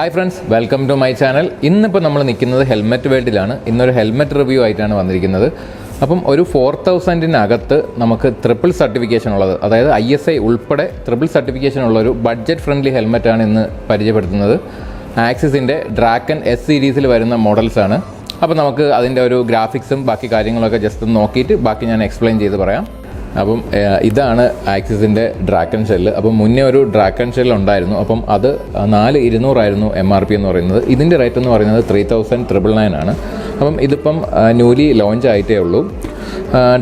Hi friends, welcome to my channel. ഇന്നിപ്പോൾ നമ്മൾ നിൽക്കുന്നത് ഹെൽമെറ്റ് വേൾഡിലാണ്. ഇന്നൊരു ഹെൽമെറ്റ് റിവ്യൂ ആയിട്ടാണ് വന്നിരിക്കുന്നത്. അപ്പം ഒരു 4000-നകത്ത് നമുക്ക് ട്രിപ്പിൾ സർട്ടിഫിക്കേഷൻ ഉള്ളത്, അതായത് ISI ഉൾപ്പെടെ ട്രിപ്പിൾ സർട്ടിഫിക്കേഷൻ ഉള്ളൊരു ബഡ്ജറ്റ് ഫ്രണ്ട്ലി ഹെൽമെറ്റാണ് ഇന്ന് പരിചയപ്പെടുത്തുന്നത്. ആക്സിസിൻ്റെ ഡ്രാക്കൻ S സീരീസിൽ വരുന്ന മോഡൽസാണ്. അപ്പോൾ നമുക്ക് അതിൻ്റെ ഒരു ഗ്രാഫിക്സും ബാക്കി കാര്യങ്ങളൊക്കെ ജസ്റ്റ് ഒന്ന് നോക്കിയിട്ട് ബാക്കി ഞാൻ എക്സ്പ്ലെയിൻ ചെയ്ത് പറയാം. അപ്പം ഇതാണ് ആക്സിസിൻ്റെ ഡ്രാക്കൻ ഷെല്ല്. അപ്പം മുന്നേ ഒരു ഡ്രാക്കൻ ഷെല്ല് ഉണ്ടായിരുന്നു. അപ്പം അത് 4200 ആയിരുന്നു MRP എന്ന് പറയുന്നത്. ഇതിൻ്റെ റേറ്റ് എന്ന് പറയുന്നത് 3999 ആണ്. അപ്പം ഇതിപ്പം ന്യൂലി ലോഞ്ച് ആയിട്ടേ ഉള്ളൂ.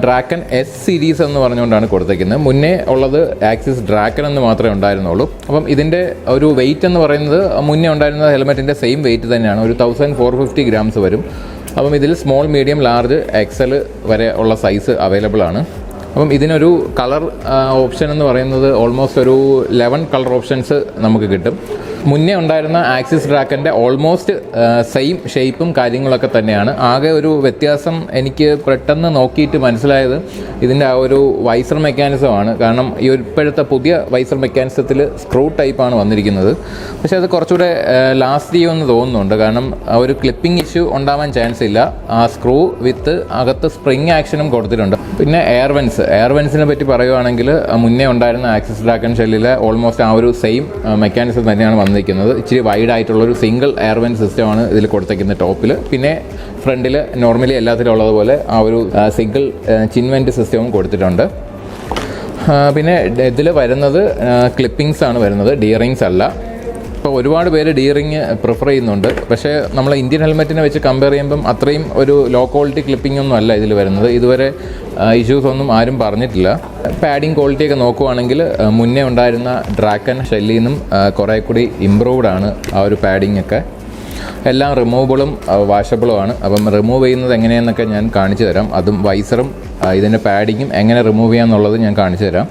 ഡ്രാക്കൻ S സീരീസ് എന്ന് പറഞ്ഞുകൊണ്ടാണ് കൊടുത്തേക്കുന്നത്. മുന്നേ ഉള്ളത് ആക്സിസ് ഡ്രാക്കൻ എന്ന് മാത്രമേ ഉണ്ടായിരുന്നുള്ളൂ. അപ്പം ഇതിൻ്റെ ഒരു വെയിറ്റ് എന്ന് പറയുന്നത് മുന്നേ ഉണ്ടായിരുന്ന ഹെൽമെറ്റിൻ്റെ സെയിം വെയിറ്റ് തന്നെയാണ്. ഒരു 1450 ഗ്രാംസ് വരും. അപ്പം ഇതിൽ സ്മോൾ, മീഡിയം, ലാർജ്, XL വരെ ഉള്ള സൈസ് അവൈലബിൾ ആണ്. അപ്പം ഇതിനൊരു കളർ ഓപ്ഷൻ എന്ന് പറയുന്നത് ഓൾമോസ്റ്റ് ഒരു 11 കളർ ഓപ്ഷൻസ് നമുക്ക് കിട്ടും. മുന്നേ ഉണ്ടായിരുന്ന ആക്സിസ് ഡ്രാക്കൻ്റെ ഓൾമോസ്റ്റ് സെയിം ഷേപ്പും കാര്യങ്ങളൊക്കെ തന്നെയാണ്. ആകെ ഒരു വ്യത്യാസം എനിക്ക് പെട്ടെന്ന് നോക്കിയിട്ട് മനസ്സിലായത് ഇതിൻ്റെ ആ ഒരു വൈസർ മെക്കാനിസമാണ്. കാരണം ഈ ഇപ്പോഴത്തെ പുതിയ വൈസർ മെക്കാനിസത്തിൽ സ്ക്രൂ ടൈപ്പാണ് വന്നിരിക്കുന്നത്. പക്ഷേ അത് കുറച്ചുകൂടെ ലാസ്റ്റ് ചെയ്യുമെന്ന് തോന്നുന്നുണ്ട്. കാരണം ഒരു ക്ലിപ്പിംഗ് ഇഷ്യൂ ഉണ്ടാവാൻ ചാൻസ് ഇല്ല. ആ സ്ക്രൂ വിത്ത് അകത്ത് സ്പ്രിങ് ആക്ഷനും കൊടുത്തിട്ടുണ്ട്. പിന്നെ എയർവെൻസിനെ പറ്റി പറയുകയാണെങ്കിൽ മുന്നേ ഉണ്ടായിരുന്ന ആക്സിസ് ഡ്രാക്കൻ ഷെല്ലിലെ ഓൾമോസ്റ്റ് ആ ഒരു സെയിം മെക്കാനിസം തന്നെയാണ് വന്നിരിക്കുന്നത്. ഇച്ചിരി വൈഡ് ആയിട്ടുള്ളൊരു സിംഗിൾ എയർവെൻ സിസ്റ്റമാണ് ഇതിൽ കൊടുത്തേക്കുന്നത് ടോപ്പിൽ. പിന്നെ ഫ്രണ്ടിൽ നോർമലി എല്ലാത്തിലും ഉള്ളതുപോലെ ആ ഒരു സിംഗിൾ ചിൻവെൻറ്റ് സിസ്റ്റവും കൊടുത്തിട്ടുണ്ട്. പിന്നെ ഇതിൽ വരുന്നത് ക്ലിപ്പിങ്സ് ആണ് വരുന്നത്, ഡീറിങ്സ് അല്ല. ഇപ്പോൾ ഒരുപാട് പേര് ഡീറിങ് പ്രിഫർ ചെയ്യുന്നുണ്ട്. പക്ഷേ നമ്മൾ ഇന്ത്യൻ ഹെൽമെറ്റിനെ വെച്ച് കമ്പയർ ചെയ്യുമ്പം അത്രയും ഒരു ലോ ക്വാളിറ്റി ക്ലിപ്പിംഗ് ഒന്നും അല്ല ഇതിൽ വരുന്നത്. ഇതുവരെ ഇഷ്യൂസ് ഒന്നും ആരും പറഞ്ഞിട്ടില്ല. പാഡിങ് ക്വാളിറ്റിയൊക്കെ നോക്കുവാണെങ്കിൽ മുന്നേ ഉണ്ടായിരുന്ന ഡ്രാക്കൻ ഷെല്ലിൽ നിന്നും കുറേ കൂടി ഇമ്പ്രൂവ്ഡ് ആണ് ആ ഒരു പാഡിങ് ഒക്കെ. എല്ലാം റിമൂവബിളും വാഷബിളും ആണ്. അപ്പം റിമൂവ് ചെയ്യുന്നത് എങ്ങനെയെന്നൊക്കെ ഞാൻ കാണിച്ചു തരാം. അതും വൈസറും ഇതിൻ്റെ പാഡിങ്ങും എങ്ങനെ റിമൂവ് ചെയ്യാമെന്നുള്ളത് ഞാൻ കാണിച്ചു തരാം.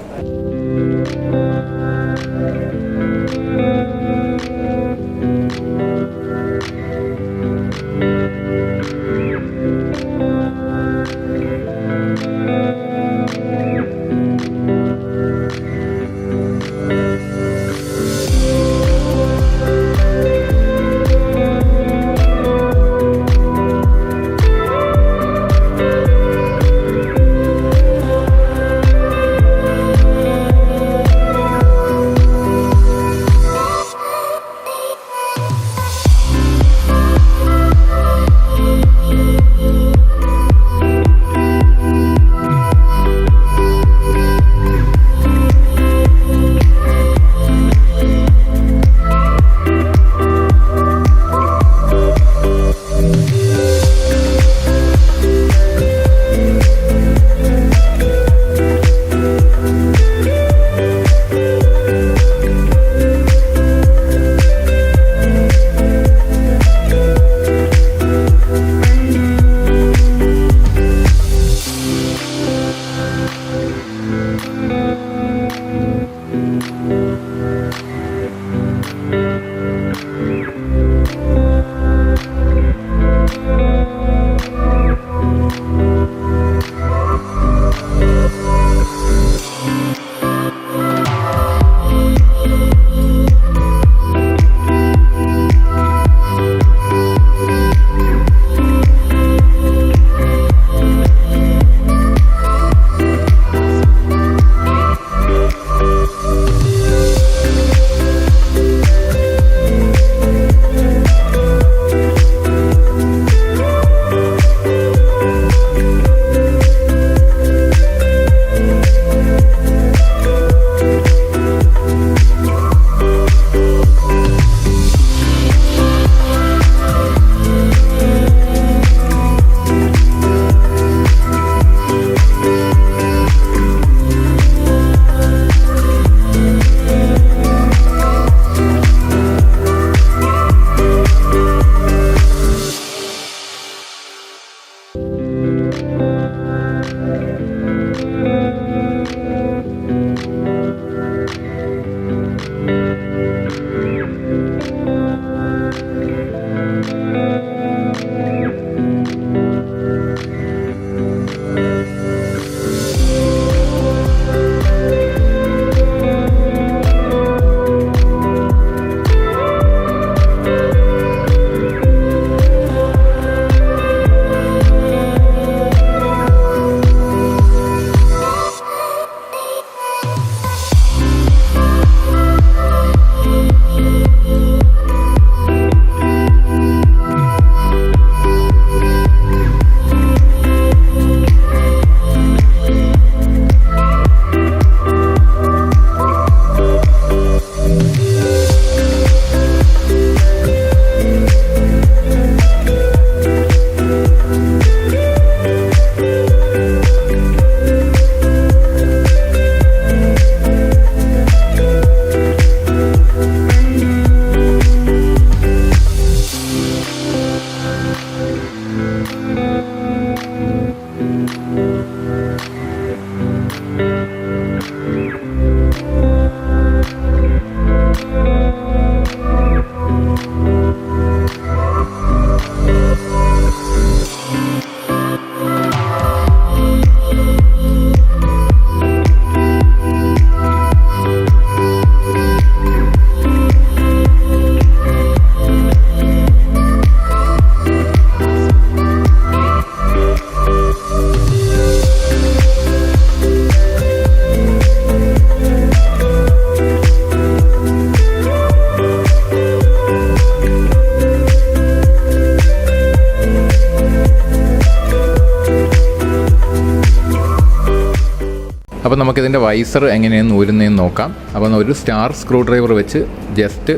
അപ്പോൾ നമുക്കിതിൻ്റെ വൈസർ എങ്ങനെയാണ് ഊരുന്നതെന്ന് നോക്കാം. അപ്പോൾ ഒരു സ്റ്റാർ സ്ക്രൂ ഡ്രൈവർ വെച്ച് ജസ്റ്റ്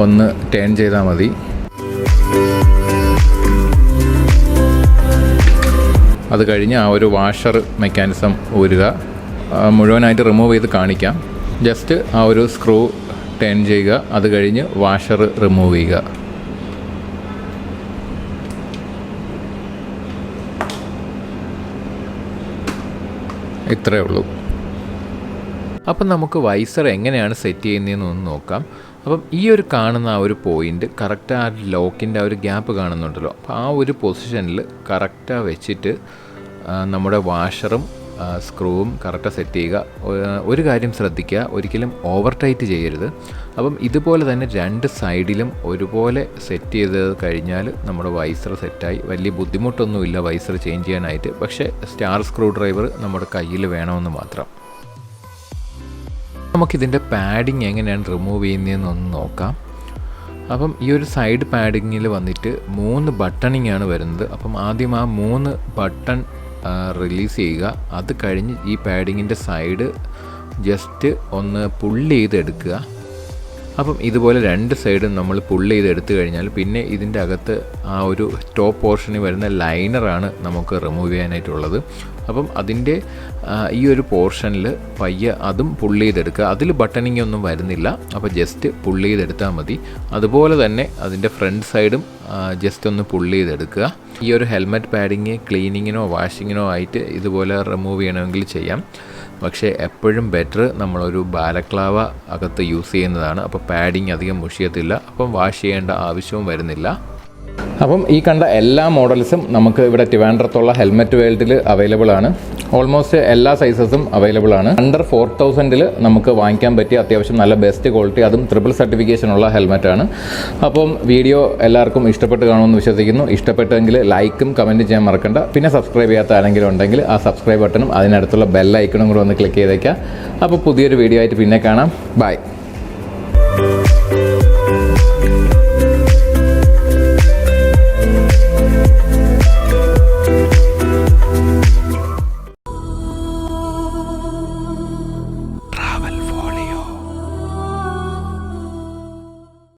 ഒന്ന് ടേൺ ചെയ്താൽ മതി. അത് കഴിഞ്ഞ് ആ ഒരു വാഷർ മെക്കാനിസം ഊരുക. മുഴുവനായിട്ട് റിമൂവ് ചെയ്ത് കാണിക്കാം. ജസ്റ്റ് ആ ഒരു സ്ക്രൂ ടേൺ ചെയ്യുക. അത് കഴിഞ്ഞ് വാഷർ റിമൂവ് ചെയ്യുക. ഇത്രയേ ഉള്ളൂ. അപ്പം നമുക്ക് വൈസർ എങ്ങനെയാണ് സെറ്റ് ചെയ്യുന്നതെന്ന് ഒന്ന് നോക്കാം. അപ്പം ഈ ഒരു കാണുന്ന ആ ഒരു പോയിൻ്റ് കറക്റ്റ് ആ ലോക്കിൻ്റെ ആ ഒരു ഗ്യാപ്പ് കാണുന്നുണ്ടല്ലോ, അപ്പോൾ ആ ഒരു പൊസിഷനിൽ കറക്റ്റാണ് വെച്ചിട്ട് നമ്മുടെ വാഷറും സ്ക്രൂവും കറക്റ്റാണ് സെറ്റ് ചെയ്യുക. ഒരു കാര്യം ശ്രദ്ധിക്കുക, ഒരിക്കലും ഓവർ ടൈറ്റ് ചെയ്യരുത്. അപ്പം ഇതുപോലെ തന്നെ രണ്ട് സൈഡിലും ഒരുപോലെ സെറ്റ് ചെയ്ത് കഴിഞ്ഞാൽ നമ്മുടെ വൈസർ സെറ്റായി. വലിയ ബുദ്ധിമുട്ടൊന്നുമില്ല വൈസർ ചേഞ്ച് ചെയ്യാനായിട്ട്. പക്ഷേ സ്റ്റാർ സ്ക്രൂ ഡ്രൈവർ നമ്മുടെ കയ്യിൽ വേണമെന്ന് മാത്രം. നമുക്കിതിൻ്റെ പാഡിങ് എങ്ങനെയാണ് റിമൂവ് ചെയ്യുന്നതെന്നൊന്ന് നോക്കാം. അപ്പം ഈ ഒരു സൈഡ് പാഡിങ്ങിൽ വന്നിട്ട് 3 ബട്ടണിങ് ആണ് വരുന്നത്. അപ്പം ആദ്യം ആ 3 ബട്ടൺ റിലീസ് ചെയ്യുക. അത് കഴിഞ്ഞ് ഈ പാഡിങ്ങിൻ്റെ സൈഡ് ജസ്റ്റ് ഒന്ന് പുള്ള് ചെയ്തെടുക്കുക. അപ്പം ഇതുപോലെ രണ്ട് സൈഡും നമ്മൾ പുള്ള് ചെയ്തെടുത്തു കഴിഞ്ഞാൽ പിന്നെ ഇതിൻ്റെ അകത്ത് ആ ഒരു ടോപ്പ് പോർഷനിൽ വരുന്ന ലൈനറാണ് നമുക്ക് റിമൂവ് ചെയ്യാനായിട്ടുള്ളത്. അപ്പം അതിൻ്റെ ഈ ഒരു പോർഷനിൽ പയ്യെ അതും പുള്ള് ചെയ്തെടുക്കുക. അതിൽ ബട്ടണിങ് ഒന്നും വരുന്നില്ല. അപ്പോൾ ജസ്റ്റ് പുള്ള് ചെയ്തെടുത്താൽ മതി. അതുപോലെ തന്നെ അതിൻ്റെ ഫ്രണ്ട് സൈഡും ജസ്റ്റ് ഒന്ന് പുള്ള് ചെയ്തെടുക്കുക. ഈ ഒരു ഹെൽമെറ്റ് പാഡിങ് ക്ലീനിങ്ങിനോ വാഷിങ്ങിനോ ആയിട്ട് ഇതുപോലെ റിമൂവ് ചെയ്യണമെങ്കിൽ ചെയ്യാം. പക്ഷേ എപ്പോഴും ബെറ്റർ നമ്മളൊരു ബാലക്ലാവ അകത്ത് യൂസ് ചെയ്യുന്നതാണ്. അപ്പോൾ പാഡിങ് അധികം മുഷിയത്തില്ല. അപ്പം വാഷ് ചെയ്യേണ്ട ആവശ്യവും വരുന്നില്ല. അപ്പം ഈ കണ്ട എല്ലാ മോഡൽസും നമുക്ക് ഇവിടെ ട്രിവാൻഡ്രത്തുള്ള ഹെൽമെറ്റ് വേൾഡിൽ അവൈലബിൾ ആണ്. ഓൾമോസ്റ്റ് എല്ലാ സൈസസും അവൈലബിൾ ആണ്. അണ്ടർ 4000 നമുക്ക് വാങ്ങിക്കാൻ പറ്റിയ അത്യാവശ്യം നല്ല ബെസ്റ്റ് ക്വാളിറ്റി, അതും ട്രിപ്പിൾ സർട്ടിഫിക്കേഷനുള്ള ഹെൽമെറ്റാണ്. അപ്പം വീഡിയോ എല്ലാവർക്കും ഇഷ്ടപ്പെട്ട് കാണുമെന്ന് വിശ്വസിക്കുന്നു. ഇഷ്ടപ്പെട്ടെങ്കിൽ ലൈക്കും കമൻറ്റും ചെയ്യാൻ മറക്കണ്ട. പിന്നെ സബ്സ്ക്രൈബ് ചെയ്യാത്ത ആരെങ്കിലും ഉണ്ടെങ്കിൽ ആ സബ്സ്ക്രൈബ് ബട്ടണും അതിനടുത്തുള്ള ബെൽ ഐക്കണും കൂടെ ഒന്ന് ക്ലിക്ക് ചെയ്തേക്കാം. അപ്പോൾ പുതിയൊരു വീഡിയോ ആയിട്ട് പിന്നെ കാണാം. ബൈ.